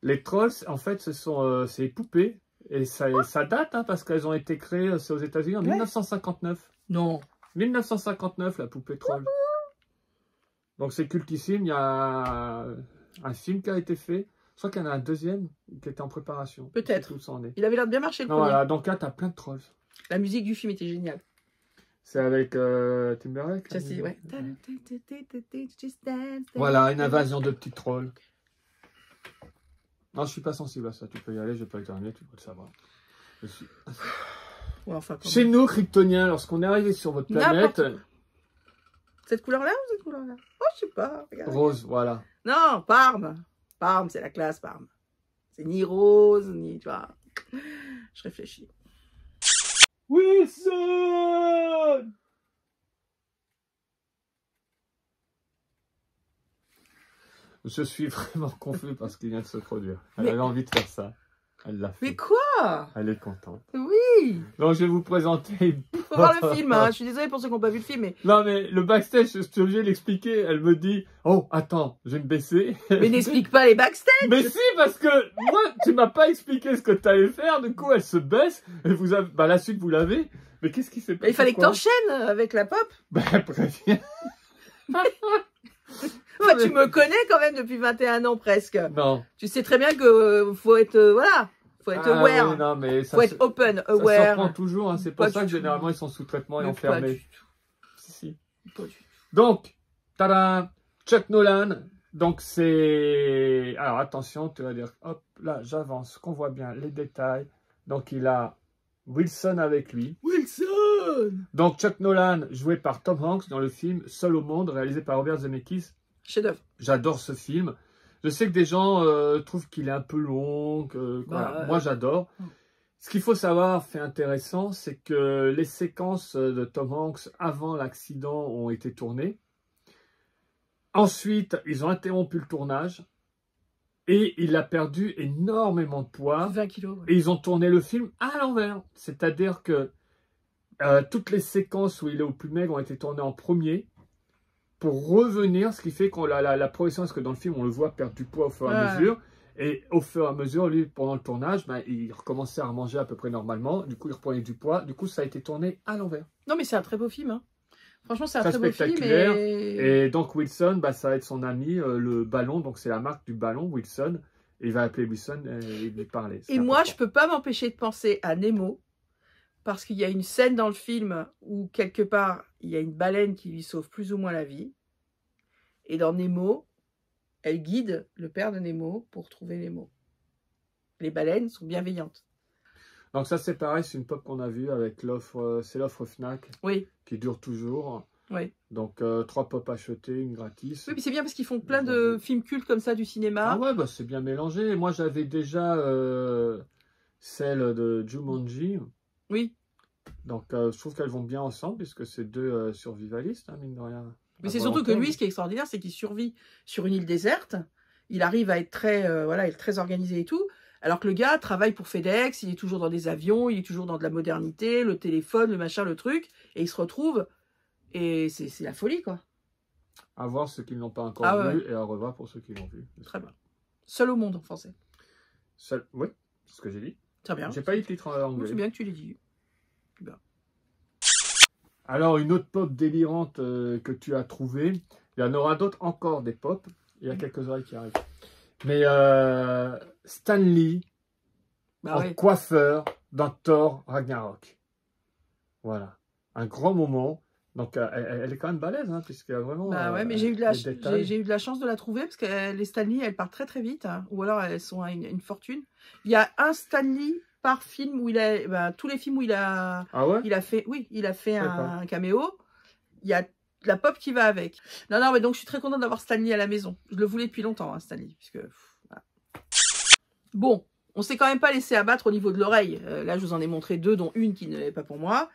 les trolls, en fait, c'est des poupées. Et ça date, hein, parce qu'elles ont été créées, c'est aux États-Unis en 1959. Non. 1959, la poupée troll. Donc, c'est cultissime. Il y a un film qui a été fait. Je crois qu'il y en a un deuxième qui était en préparation. Peut-être. Où ça en est. Il avait l'air de bien marcher le Non, premier. voilà, donc là, t'as plein de trolls. La musique du film était géniale. C'est avec Timberlake. Ça, c'est, ouais. Voilà, une invasion de petits trolls. Non, je suis pas sensible à ça. Tu peux y aller, je vais pas le terminer, tu peux le savoir. Ouais, enfin, Chez nous, Kryptoniens, lorsqu'on est arrivé sur votre planète... Cette couleur-là ou cette couleur-là? Oh, je sais pas. Regarde. Rose, voilà. Non, Parme. Parme, c'est la classe, Parme. C'est ni rose, ni... Tu vois. Je réfléchis. Wilson! Je suis vraiment confus parce qu'il vient de se produire. Elle avait envie de faire ça. Elle l'a fait. Mais quoi? Elle est contente. Oui. Donc je vais vous présenter... Il faut voir le film, hein. Je suis désolée pour ceux qui n'ont pas vu le film. Mais... Non mais le backstage, je suis obligé de l'expliquer. Elle me dit, oh attends, je vais me baisser. Mais n'explique pas les backstage. Mais si, parce que moi, tu m'as pas expliqué ce que tu allais faire. Du coup, elle se baisse. Et vous avez... bah, la suite, vous l'avez. Mais qu'est-ce qui s'est passé? Il fallait que t'enchaînes avec la pop. Ben, préviens. Enfin, tu me connais quand même depuis 21 ans presque. Non. Tu sais très bien que faut être, voilà, faut être aware. Oui, non, mais ça, faut être open, aware. Ça surprend toujours. Hein. C'est pour ça que généralement, ils sont sous traitement et enfermés. Si. Pas du tout. Donc, tada, Chuck Nolan. Donc, c'est... Alors, attention, tu vas dire, hop, là, j'avance, qu'on voit bien les détails. Donc, il a Wilson avec lui. Wilson! Donc, Chuck Nolan, joué par Tom Hanks dans le film Seul au monde, réalisé par Robert Zemeckis. Chef-d'œuvre. J'adore ce film. Je sais que des gens trouvent qu'il est un peu long. Moi, j'adore. Ce qu'il faut savoir, fait intéressant, c'est que les séquences de Tom Hanks avant l'accident ont été tournées. Ensuite, ils ont interrompu le tournage. Et il a perdu énormément de poids. 20 kilos. Ouais. Et ils ont tourné le film à l'envers. C'est-à-dire que toutes les séquences où il est au plus maigre ont été tournées en premier pour revenir, ce qui fait qu'on la progression, parce que dans le film, on le voit perdre du poids au fur et à mesure. Et au fur et à mesure, lui, pendant le tournage, ben, il recommençait à manger à peu près normalement. Du coup, il reprenait du poids. Du coup, ça a été tourné à l'envers. Non, mais c'est un très beau film. Hein. Franchement, c'est un très beau film. Et donc, Wilson, bah, ça va être son ami, le ballon. Donc, c'est la marque du ballon, Wilson. Et il va appeler Wilson et lui parler. Et moi, je peux pas m'empêcher de penser à Nemo. Parce qu'il y a une scène dans le film où, quelque part, il y a une baleine qui lui sauve plus ou moins la vie. Et dans Nemo, elle guide le père de Nemo pour trouver Nemo. Les baleines sont bienveillantes. Donc ça, c'est pareil, c'est une pop qu'on a vue avec l'offre, c'est l'offre Fnac, oui, qui dure toujours. Oui. Donc 3 pop achetées, une gratis. Oui, mais c'est bien parce qu'ils font plein de films cultes comme ça du cinéma. Ah ouais, bah c'est bien mélangé. Moi, j'avais déjà celle de Jumanji. Oui. Donc je trouve qu'elles vont bien ensemble, puisque c'est deux survivalistes, hein, mine de rien. Mais c'est surtout que lui, ce qui est extraordinaire, c'est qu'il survit sur une île déserte. Il arrive à être très, voilà, être très organisé et tout. Alors que le gars travaille pour FedEx, il est toujours dans des avions, il est toujours dans de la modernité, le téléphone, le machin, le truc. Et il se retrouve, et c'est la folie, quoi. À voir ceux qui ne l'ont pas encore vu, et à revoir pour ceux qui l'ont vu. Très bien. Seul au monde en français. Seul, oui, c'est ce que j'ai dit. Très bien. J'ai pas eu le titre en anglais. C'est bien que tu l'aies dit. Bien. Alors, une autre pop délirante que tu as trouvée. Il y en aura d'autres encore, des pop. Il y a quelques oreilles qui arrivent. Mais Stan Lee en coiffeur dans Thor Ragnarok. Voilà. Un grand moment. Donc, elle est quand même balèze, hein, puisqu'il y a vraiment... Bah ouais, mais j'ai eu de la chance de la trouver, parce que les Stan Lee, elles partent très très vite. Hein, ou alors, elles sont à une fortune. Il y a un Stan Lee par film où il a... tous les films où il a... Ah ouais? Il a fait, oui, il a fait un caméo. Il y a la pop qui va avec. Non, non, mais donc je suis très contente d'avoir Stan Lee à la maison. Je le voulais depuis longtemps, hein, Stan Lee. Puisque, voilà. Bon, on s'est quand même pas laissé abattre au niveau de l'oreille. Là, je vous en ai montré 2, dont une qui n'est pas pour moi.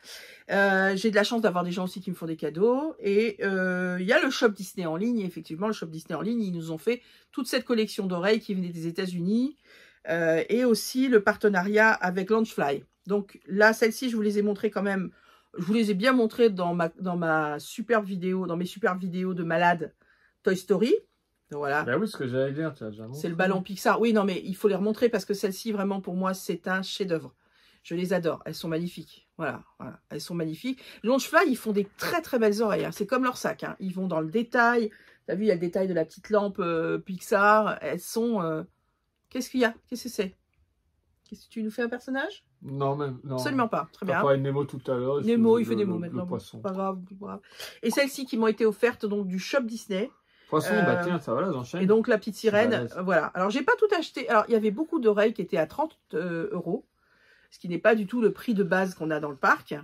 J'ai de la chance d'avoir des gens aussi qui me font des cadeaux. Et il y a le shop Disney en ligne. Et effectivement, le shop Disney en ligne, ils nous ont fait toute cette collection d'oreilles qui venait des États-Unis. Et aussi le partenariat avec Loungefly. Donc là, celles-ci, je vous les ai montrées quand même. Je vous les ai bien montrées dans ma superbe vidéo, dans mes superbes vidéos de malade Toy Story. Donc voilà. Ben oui, ce que j'allais dire, tu as déjà montré. C'est le ballon Pixar. Oui, non, mais il faut les remontrer parce que celles-ci, vraiment, pour moi, c'est un chef-d'œuvre. Je les adore. Elles sont magnifiques. Voilà, voilà. Elles sont magnifiques. Launchfly, ils font des très, très belles oreilles. Hein. C'est comme leur sac. Hein. Ils vont dans le détail. Tu as vu, il y a le détail de la petite lampe Pixar. Elles sont... Qu'est-ce qu'il y a? Qu'est-ce que c'est? Tu nous fais un personnage? Non, même. Non. Absolument pas. Très bien. Tu as parlé de Nemo tout à l'heure. Nemo, il fait des mots maintenant. Le poisson. Pas grave, pas grave. Et celles-ci qui m'ont été offertes donc du shop Disney. Poisson, bah tiens, ça va là, j'enchaîne. Et donc la petite sirène, voilà. Alors j'ai pas tout acheté. Alors il y avait beaucoup d'oreilles qui étaient à 30 €, ce qui n'est pas du tout le prix de base qu'on a dans le parc.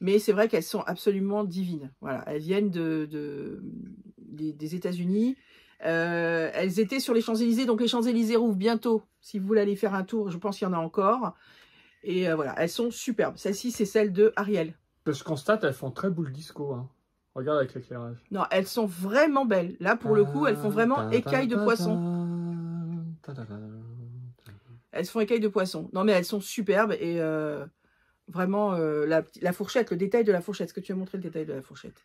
Mais c'est vrai qu'elles sont absolument divines. Voilà, elles viennent des États-Unis. Elles étaient sur les Champs-Élysées, donc les Champs-Élysées rouvrent bientôt. Si vous voulez aller faire un tour, je pense qu'il y en a encore. Et voilà, elles sont superbes. Celle-ci, c'est celle de Ariel. Je constate, elles font très boule disco. Hein. Regarde avec l'éclairage. Non, elles sont vraiment belles. Là, pour le coup, elles font vraiment écailles de poisson. Elles font écailles de poisson. Non, mais elles sont superbes et vraiment, la fourchette, le détail de la fourchette. Est-ce que tu as montré le détail de la fourchette?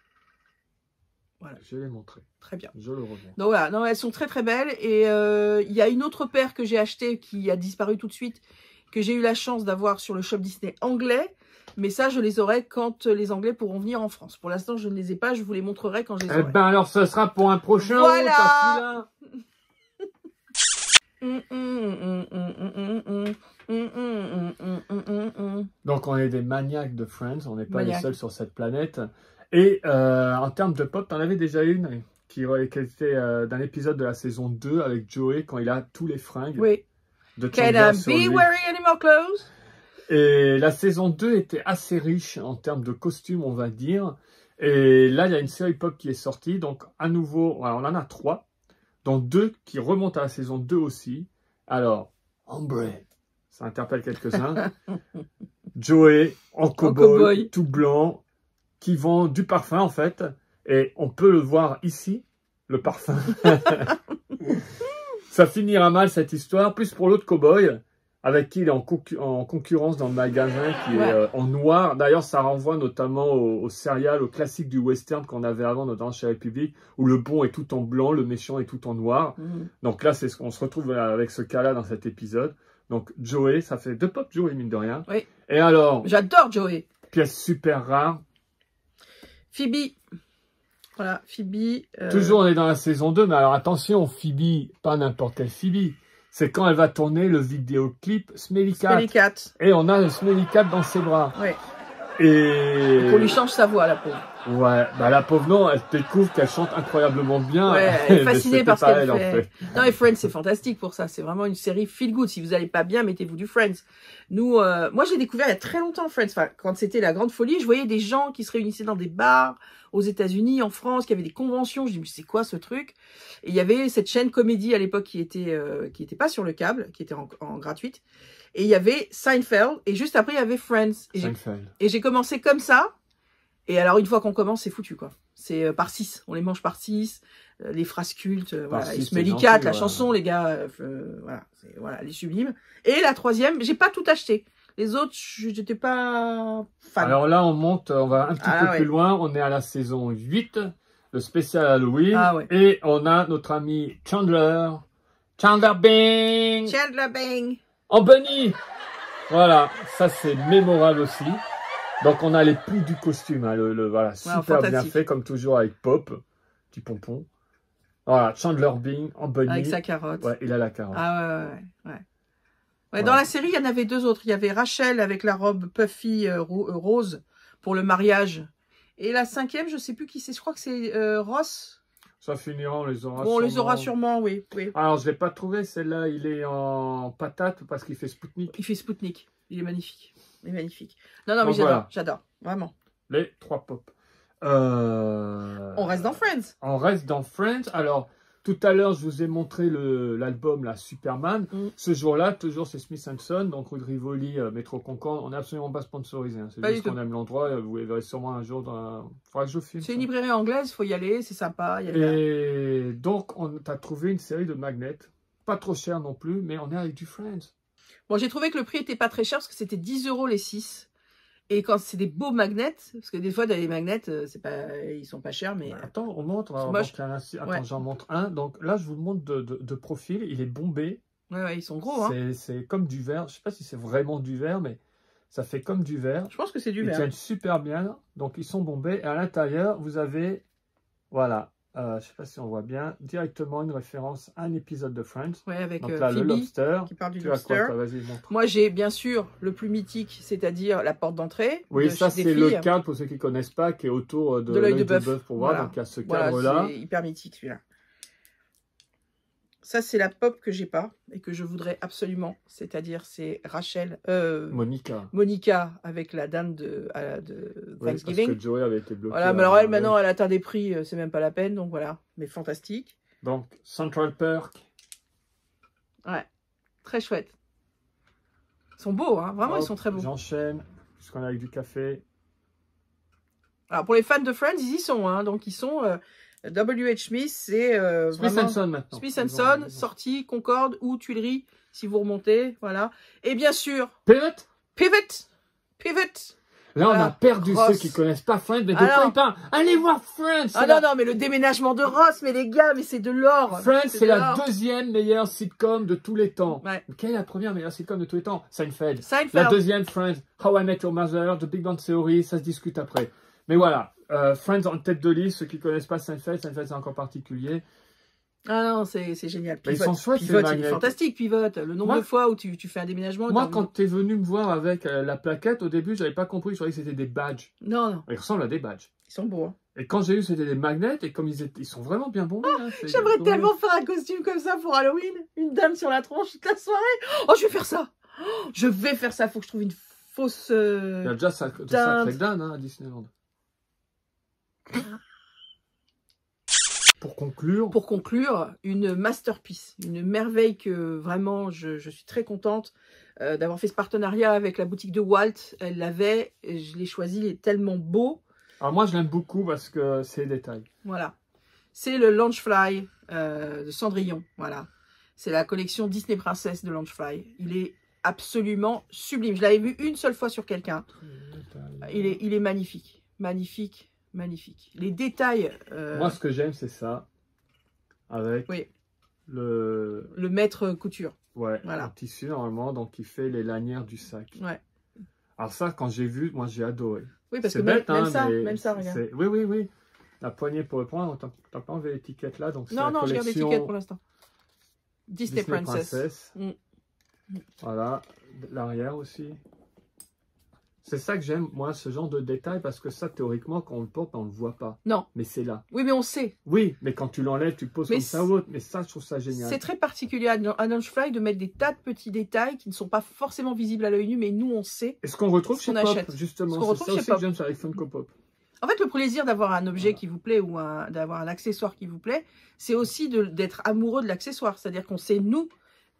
Voilà. Je l'ai montré. Très bien. Je le remonte. Donc voilà, non, elles sont très très belles. Et il y a une autre paire que j'ai achetée qui a disparu tout de suite, que j'ai eu la chance d'avoir sur le shop Disney anglais. Mais ça, je les aurai quand les Anglais pourront venir en France. Pour l'instant, je ne les ai pas. Je vous les montrerai quand je les aurai. Eh ben alors, ce sera pour un prochain. Voilà. Donc, on est des maniaques de Friends. On n'est pas les seuls sur cette planète. Et en termes de pop, tu en avais déjà une qui était d'un épisode de la saison 2 avec Joey quand il a tous les fringues. Oui. De Can I be wearing any more clothes? Et la saison 2 était assez riche en termes de costumes, on va dire. Et là, il y a une série pop qui est sortie. Donc, à nouveau, on en a 3. Dont 2 qui remontent à la saison 2 aussi. Alors, Ombre, ça interpelle quelques-uns. Joey, en cow-boy, tout blanc, qui vend du parfum, en fait. Et on peut le voir ici, le parfum. Ça finira mal, cette histoire. Plus pour l'autre cow-boy, avec qui il est en concurrence dans le magasin, qui est en noir. D'ailleurs, ça renvoie notamment au serial, au classique du western qu'on avait avant, notamment chez République, où le bon est tout en blanc, le méchant est tout en noir. Donc là, on se retrouve avec ce cas-là dans cet épisode. Donc Joey, ça fait 2 pop Joey, mine de rien. Oui. Et alors, j'adore Joey. Pièce super rare. Phoebe. Voilà, Phoebe. Toujours, on est dans la saison 2, mais alors attention, Phoebe, pas n'importe quelle Phoebe. C'est quand elle va tourner le vidéoclip Smelly Cat. Smelly Cat. Et on a le Smelly Cat dans ses bras. Oui. Et on lui change sa voix, la pauvre. Ouais, bah la pauvre, non, elle découvre qu'elle chante incroyablement bien. Ouais, elle est fascinée par ce qu'elle fait. En fait. Non, mais Friends, c'est fantastique pour ça. C'est vraiment une série feel good. Si vous n'allez pas bien, mettez-vous du Friends. Nous, moi, j'ai découvert il y a très longtemps Friends. Enfin, quand c'était la grande folie, je voyais des gens qui se réunissaient dans des bars aux États-Unis, en France, qui avaient des conventions. Je dis, mais c'est quoi ce truc? Et il y avait cette chaîne comédie à l'époque qui était pas sur le câble, qui était en gratuite. Et il y avait Seinfeld. Et juste après, il y avait Friends. Et j'ai commencé comme ça. Et alors, une fois qu'on commence, c'est foutu, quoi. C'est par 6. On les mange par 6. Les phrases cultes. Voilà. Smelly Cat, la chanson, les gars. Voilà, elle est sublime. Et la 3e, j'ai pas tout acheté. Les autres, j'étais pas fan. Alors là, on monte, on va un petit peu plus loin. On est à la saison 8, le spécial Halloween. Et on a notre ami Chandler. Chandler Bing. Chandler Bing. En bunny. Voilà, ça c'est mémorable aussi. Donc on a les plis du costume, hein, voilà, super bien fait, comme toujours avec Pop, petit pompon. Voilà, Chandler Bing en bunny. Avec sa carotte. Ouais, il a la carotte. Ah ouais. Dans la série, il y en avait 2 autres. Il y avait Rachel avec la robe puffy rose pour le mariage. Et la 5e, je sais plus qui c'est, je crois que c'est Ross. Ça finira, on les aura sûrement. On les aura sûrement, oui. Alors, je ne l'ai pas trouvé, celle-là, il est en patate parce qu'il fait Spoutnik. Il fait Spoutnik, il est magnifique. Il est magnifique. Non, mais j'adore, vraiment. Les 3 pop. On reste dans Friends. On reste dans Friends. Alors, tout à l'heure, je vous ai montré l'album, la Superman. Ce jour-là, toujours, c'est Smith & Son, donc rue de Rivoli, métro Concorde. On n'est absolument pas sponsorisé. Hein. C'est juste qu'on aime l'endroit. Vous les verrez sûrement un jour. Faudra que je filme. C'est une librairie anglaise, il faut y aller, c'est sympa. Et donc, on t'a trouvé une série de magnets. Pas trop cher non plus, mais on est avec du Friends. Bon, j'ai trouvé que le prix était pas très cher parce que c'était 10 € les 6. Et quand c'est des beaux magnets, parce que des fois, dans les magnets, ils sont pas chers, mais... Attends, on montre. Attends, ouais. j'en montre un. Donc là, je vous le montre de profil. Il est bombé. Ouais, ils sont gros. Hein. C'est comme du verre. Je sais pas si c'est vraiment du verre, mais ça fait comme du verre. Je pense que c'est du verre. Ils tiennent super bien. Donc, ils sont bombés. Et à l'intérieur, vous avez... Voilà. Je sais pas si on voit bien. Directement une référence à un épisode de Friends. Ouais, avec donc là, Phoebe, le lobster. qui parle du tu lobster. As quoi, vas-y, montre. Moi, j'ai bien sûr le plus mythique, c'est-à-dire la porte d'entrée. Oui, ça, c'est le cadre, pour ceux qui ne connaissent pas, qui est autour de l'œil de bœuf pour voir. Voilà. Donc, il y a ce cadre-là. C'est hyper mythique, celui-là. Ça, c'est la pop que j'ai pas et que je voudrais absolument. C'est-à-dire, c'est Rachel... Monica avec la dame de Thanksgiving. Parce que Joey avait été bloqué. Voilà, mais alors elle, maintenant, elle atteint des prix, c'est même pas la peine. Donc, voilà. Mais fantastique. Donc, Central Perk. Ouais. Très chouette. Ils sont beaux, hein. Vraiment, ils sont très beaux. J'enchaîne, puisqu'on est avec du café. Alors, pour les fans de Friends, ils y sont, hein. Donc, ils sont... W.H. Smith, c'est Smith & Son maintenant. Smith & Son, sortie, Concorde ou Tuileries, si vous remontez, voilà. Et bien sûr... Pivot. Là, voilà. On a perdu ceux qui connaissent pas Friends, mais de quoi ils parlent? Allez voir Friends. Ah non, mais le déménagement de Ross, mais les gars, mais c'est de l'or. Friends, c'est la deuxième meilleure sitcom de tous les temps. Ouais. Quelle est la première meilleure sitcom de tous les temps? Seinfeld. Seinfeld. La deuxième, Friends. How I Met Your Mother, The Big Bang Theory, ça se discute après. Mais voilà, Friends en tête de liste, ceux qui ne connaissent pas Seinfeld c'est encore particulier. Ah non, c'est génial. Pivot, ils sont chouettes, Pivot, il est fantastique, Pivot. Le nombre de fois où tu fais un déménagement... Moi, quand tu es venu me voir avec la plaquette, au début, je n'avais pas compris, je croyais que c'était des badges. Non. Ils ressemblent à des badges. Ils sont beaux. Hein. Et quand j'ai eu, c'était des magnets, et comme ils sont vraiment bien bons. Hein, j'aimerais tellement faire un costume comme ça pour Halloween. Une dame sur la tronche toute la soirée. Oh, je vais faire ça. Oh, je vais faire ça, il faut que je trouve une fausse... Il y a déjà de sacrés Dan à Disneyland. Pour conclure, une masterpiece, une merveille que vraiment je suis très contente d'avoir fait ce partenariat avec la boutique de Walt. Elle l'avait, je l'ai choisi, il est tellement beau. Alors moi je l'aime beaucoup parce que c'est les détails. Voilà, c'est le Launchfly de Cendrillon, voilà. C'est la collection Disney Princess de Launchfly. Il est absolument sublime. Je l'avais vu une seule fois sur quelqu'un. Il est magnifique, magnifique. Magnifique. Les détails... Moi, ce que j'aime, c'est ça. Avec le maître couture. Ouais, voilà. Un tissu, normalement, donc il fait les lanières du sac. Ouais. Alors ça, quand j'ai vu, moi, j'ai adoré. Oui, parce que bête, même ça, regarde. Oui. La poignée pour le prendre, t'as pas enlevé l'étiquette là, donc non, je garde l'étiquette pour l'instant. Disney Princess. Voilà, l'arrière aussi. C'est ça que j'aime, moi, ce genre de détails, parce que ça, théoriquement, quand on le porte, on ne le voit pas. Non. Mais c'est là. Oui, mais on sait. Oui, mais quand tu l'enlèves, tu poses comme ça ou autre. Mais ça, je trouve ça génial. C'est très particulier à Launchfly de mettre des tas de petits détails qui ne sont pas forcément visibles à l'œil nu, mais nous, on sait. Et ce qu'on retrouve chez Pop, justement. C'est ça aussi que j'aime sur les Funko Pop. En fait, le plaisir d'avoir un objet qui vous plaît ou d'avoir un accessoire qui vous plaît, c'est aussi d'être amoureux de l'accessoire. C'est-à-dire qu'on sait, nous,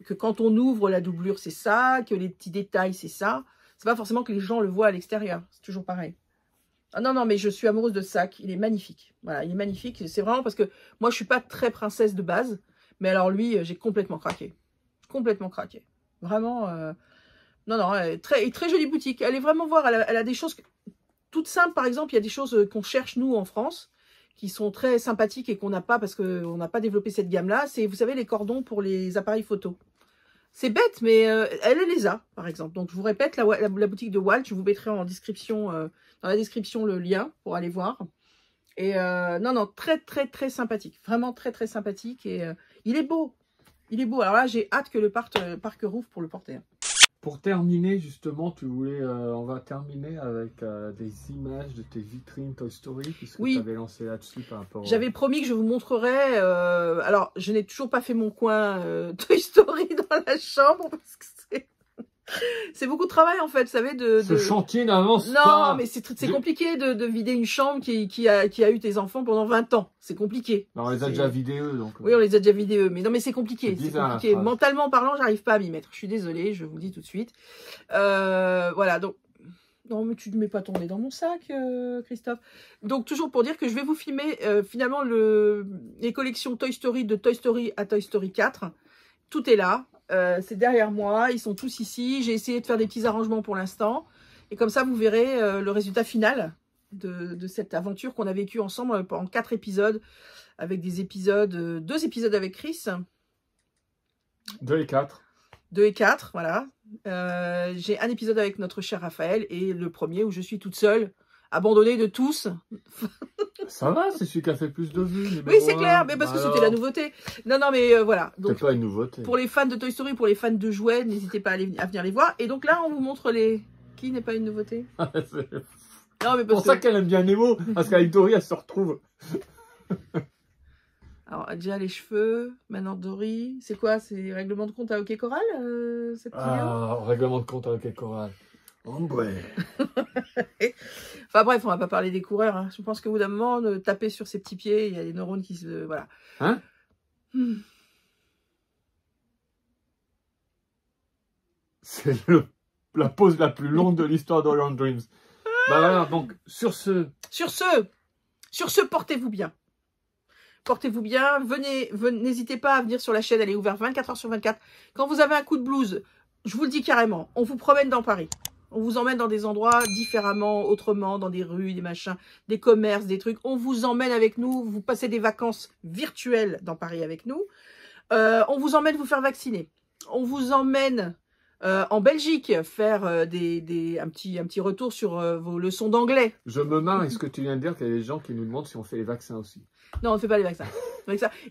que quand on ouvre la doublure, c'est ça, que les petits détails, c'est ça. C'est pas forcément que les gens le voient à l'extérieur. C'est toujours pareil. Ah non, mais je suis amoureuse de ce sac. Il est magnifique. Voilà, il est magnifique. C'est vraiment parce que moi, je suis pas très princesse de base. Mais alors lui, j'ai complètement craqué. Complètement craqué. Vraiment. Non, très jolie boutique. Allez vraiment voir. Elle a des choses toutes simples. Par exemple, il y a des choses qu'on cherche, nous, en France, qui sont très sympathiques et qu'on n'a pas parce qu'on n'a pas développé cette gamme-là. C'est, vous savez, les cordons pour les appareils photo. C'est bête, mais elle les a, par exemple. Donc, je vous répète, la boutique de Walt, je vous mettrai en description, dans la description le lien pour aller voir. Et non, très sympathique. Vraiment très sympathique. Et il est beau. Il est beau. Alors là, j'ai hâte que le Parker rouvre pour le porter. Pour terminer, justement, tu voulais, on va terminer avec des images de tes vitrines Toy Story, puisque tu avais lancé là-dessus par rapport... J'avais promis que je vous montrerais, alors je n'ai toujours pas fait mon coin Toy Story dans la chambre, parce que c'est beaucoup de travail en fait, vous savez. Ce chantier n'avance pas. Non, mais c'est compliqué de vider une chambre qui a eu tes enfants pendant 20 ans. C'est compliqué. Non, on les a déjà vidés eux. Donc... Oui, on les a déjà vidés eux. Mais non, mais c'est compliqué. C'est compliqué. Mentalement parlant, j'arrive pas à m'y mettre. Je suis désolée, je vous le dis tout de suite. Voilà, donc... Non, mais tu ne mets pas ton nez dans mon sac, Christophe. Donc, toujours pour dire que je vais vous filmer finalement les collections Toy Story de Toy Story à Toy Story 4. Tout est là. c'est derrière moi. Ils sont tous ici. J'ai essayé de faire des petits arrangements pour l'instant. Et comme ça, vous verrez le résultat final de cette aventure qu'on a vécue ensemble en 4 épisodes. Avec des épisodes, 2 épisodes avec Chris. 2 et 4. 2 et 4, voilà. J'ai un épisode avec notre cher Raphaël et le premier où je suis toute seule, abandonnée de tous. Ça va, c'est celui qui a fait plus de vues. Oui, c'est clair, mais parce que c'était la nouveauté. Non, mais voilà. C'est pas une nouveauté. Pour les fans de Toy Story, pour les fans de jouets, n'hésitez pas à venir les voir. Et donc là, on vous montre les... Qui n'est pas une nouveauté? Non, mais pour ça qu'elle aime bien Nemo, parce qu'avec Dory, elle se retrouve. Alors, déjà les cheveux, maintenant Dory. C'est quoi? C'est règlement de compte à OK Coral cette vidéo règlement de compte à OK Coral. Oh ouais. Enfin bref, on va pas parler des coureurs. Hein. Je pense qu'au bout d'un moment, de taper sur ses petits pieds, il y a des neurones qui se... Voilà. Hein? C'est la pause la plus longue de l'histoire d'Orion Dreams. Bah voilà, donc sur ce, portez-vous bien. Portez-vous bien, n'hésitez pas à venir sur la chaîne, elle est ouverte 24 h sur 24. Quand vous avez un coup de blues, je vous le dis carrément, on vous promène dans Paris. On vous emmène dans des endroits différemment, autrement, dans des rues, des machins, des commerces, des trucs. On vous emmène avec nous, vous passez des vacances virtuelles dans Paris avec nous. On vous emmène vous faire vacciner. On vous emmène... en Belgique, faire un petit retour sur vos leçons d'anglais. Je me marre, est-ce que tu viens de dire qu'il y a des gens qui nous demandent si on fait les vaccins aussi? Non, on ne fait pas les vaccins.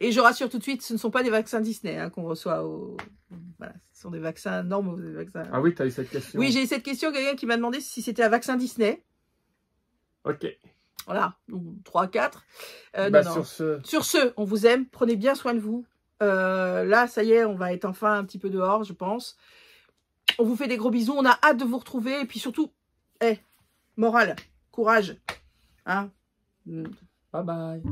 Et je rassure tout de suite, ce ne sont pas des vaccins Disney hein, qu'on reçoit. Voilà, ce sont des vaccins normaux. Des vaccins... Ah oui, tu as eu cette question? Oui, j'ai eu cette question, quelqu'un qui m'a demandé si c'était un vaccin Disney. Ok. Voilà, 3, 4. Bah, non. Sur ce, on vous aime, prenez bien soin de vous. Là, ça y est, on va être enfin un petit peu dehors, je pense. On vous fait des gros bisous, on a hâte de vous retrouver. Et puis surtout, morale, courage. Hein? Bye bye.